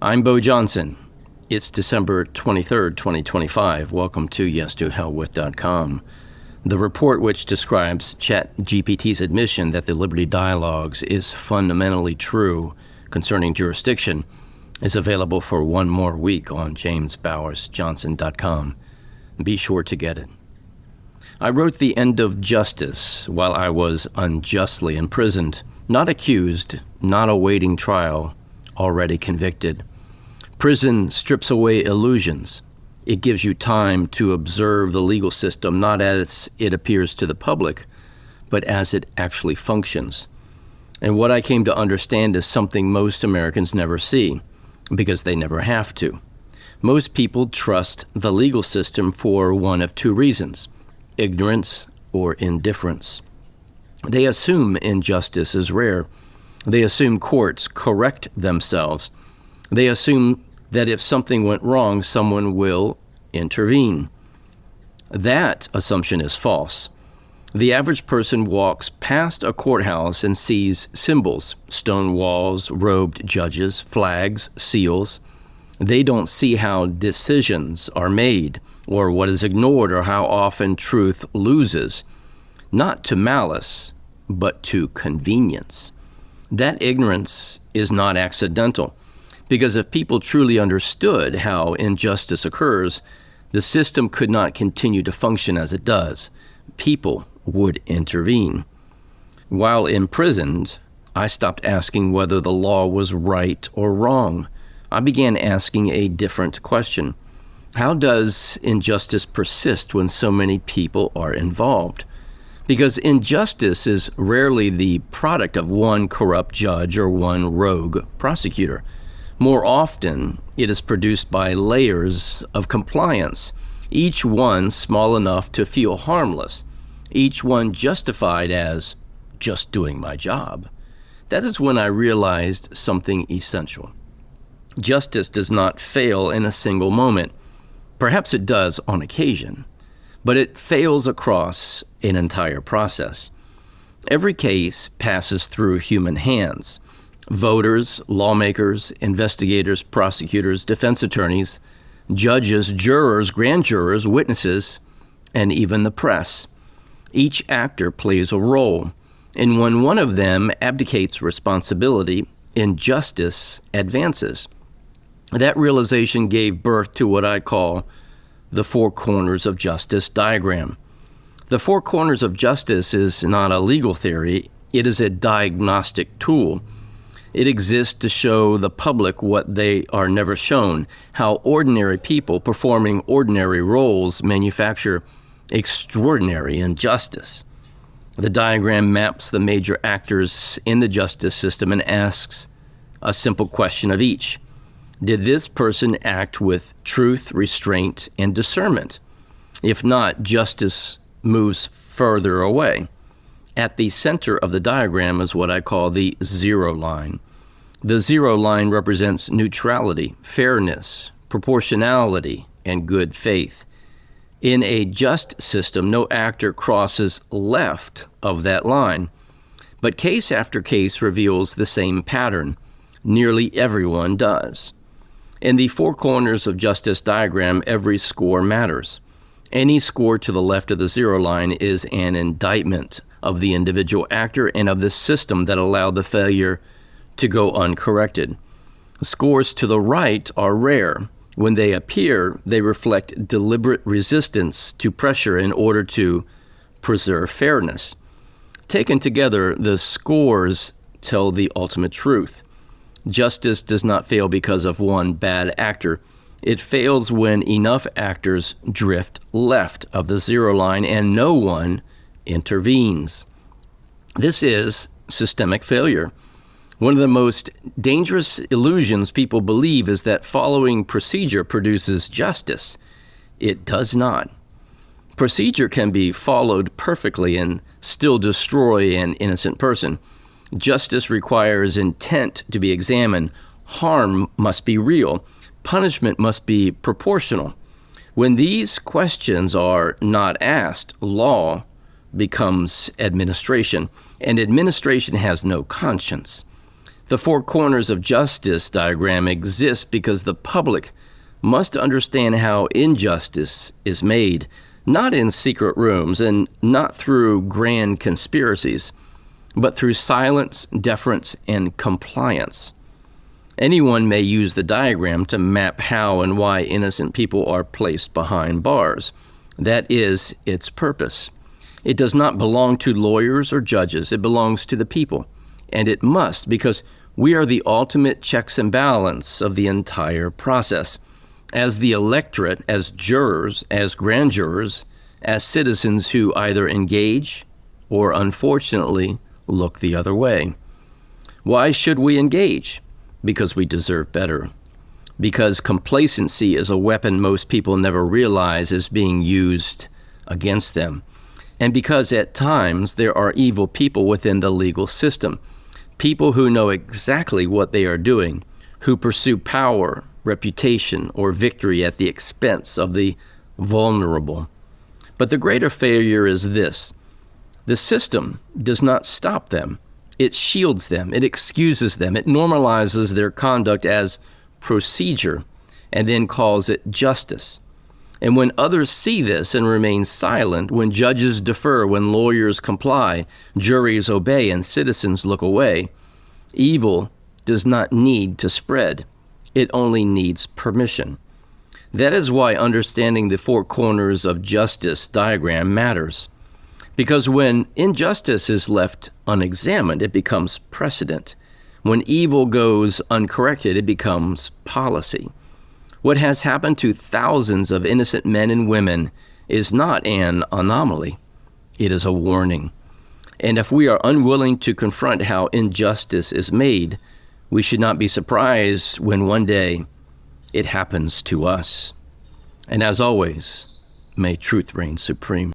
I'm Bo Johnson. It's December 23rd, 2025. Welcome to YesToHellWith.com. The report which describes ChatGPT's admission that the Liberty Dialogues is fundamentally true concerning jurisdiction is available for one more week on jamesbowersjohnson.com. Be sure to get it. I wrote The End of Justice while I was unjustly imprisoned, not accused, not awaiting trial, already convicted. Prison strips away illusions. It gives you time to observe the legal system not as it appears to the public, but as it actually functions. And what I came to understand is something most Americans never see, because they never have to. Most people trust the legal system for one of two reasons: ignorance or indifference. They assume injustice is rare. They assume courts correct themselves. They assume that if something went wrong, someone will intervene. That assumption is false. The average person walks past a courthouse and sees symbols, stone walls, robed judges, flags, seals. They don't see how decisions are made, or what is ignored, or how often truth loses, not to malice, but to convenience. That ignorance is not accidental. Because if people truly understood how injustice occurs, the system could not continue to function as it does. People would intervene. While imprisoned, I stopped asking whether the law was right or wrong. I began asking a different question. How does injustice persist when so many people are involved? Because injustice is rarely the product of one corrupt judge or one rogue prosecutor. More often, it is produced by layers of compliance, each one small enough to feel harmless, each one justified as just doing my job. That is when I realized something essential. Justice does not fail in a single moment. Perhaps it does on occasion, but it fails across an entire process. Every case passes through human hands. Voters, lawmakers, investigators, prosecutors, defense attorneys, judges, jurors, grand jurors, witnesses, and even the press. Each actor plays a role, and when one of them abdicates responsibility, injustice advances. That realization gave birth to what I call the Four Corners of Justice diagram. The Four Corners of Justice is not a legal theory, it is a diagnostic tool. It exists to show the public what they are never shown, how ordinary people performing ordinary roles manufacture extraordinary injustice. The diagram maps the major actors in the justice system and asks a simple question of each. Did this person act with truth, restraint, and discernment? If not, justice moves further away. At the center of the diagram is what I call the zero line. The zero line represents neutrality, fairness, proportionality, and good faith. In a just system, no actor crosses left of that line. But case after case reveals the same pattern. Nearly everyone does. In the Four Corners of Justice diagram, every score matters. Any score to the left of the zero line is an indictment of the individual actor and of the system that allowed the failure to go uncorrected. Scores to the right are rare. When they appear, they reflect deliberate resistance to pressure in order to preserve fairness. Taken together, the scores tell the ultimate truth. Justice does not fail because of one bad actor. It fails when enough actors drift left of the zero line and no one intervenes. This is systemic failure. One of the most dangerous illusions people believe is that following procedure produces justice. It does not. Procedure can be followed perfectly and still destroy an innocent person. Justice requires intent to be examined. Harm must be real. Punishment must be proportional. When these questions are not asked, law becomes administration, and administration has no conscience. The four corners of justice diagram exists because the public must understand how injustice is made, not in secret rooms and not through grand conspiracies, but through silence, deference, and compliance. Anyone may use the diagram to map how and why innocent people are placed behind bars. That is its purpose. It does not belong to lawyers or judges. It belongs to the people. And it must, because we are the ultimate checks and balance of the entire process. As the electorate, as jurors, as grand jurors, as citizens who either engage or, unfortunately, look the other way. Why should we engage? Because we deserve better. Because complacency is a weapon most people never realize is being used against them. And because at times there are evil people within the legal system. People who know exactly what they are doing, who pursue power, reputation, or victory at the expense of the vulnerable. But the greater failure is this: the system does not stop them. It shields them. It excuses them. It normalizes their conduct as procedure and then calls it justice. And when others see this and remain silent, when judges defer, when lawyers comply, juries obey, and citizens look away, evil does not need to spread. It only needs permission. That is why understanding the four corners of justice diagram matters. Because when injustice is left unexamined, it becomes precedent. When evil goes uncorrected, it becomes policy. What has happened to thousands of innocent men and women is not an anomaly. It is a warning. And if we are unwilling to confront how injustice is made, we should not be surprised when one day it happens to us. And as always, may truth reign supreme.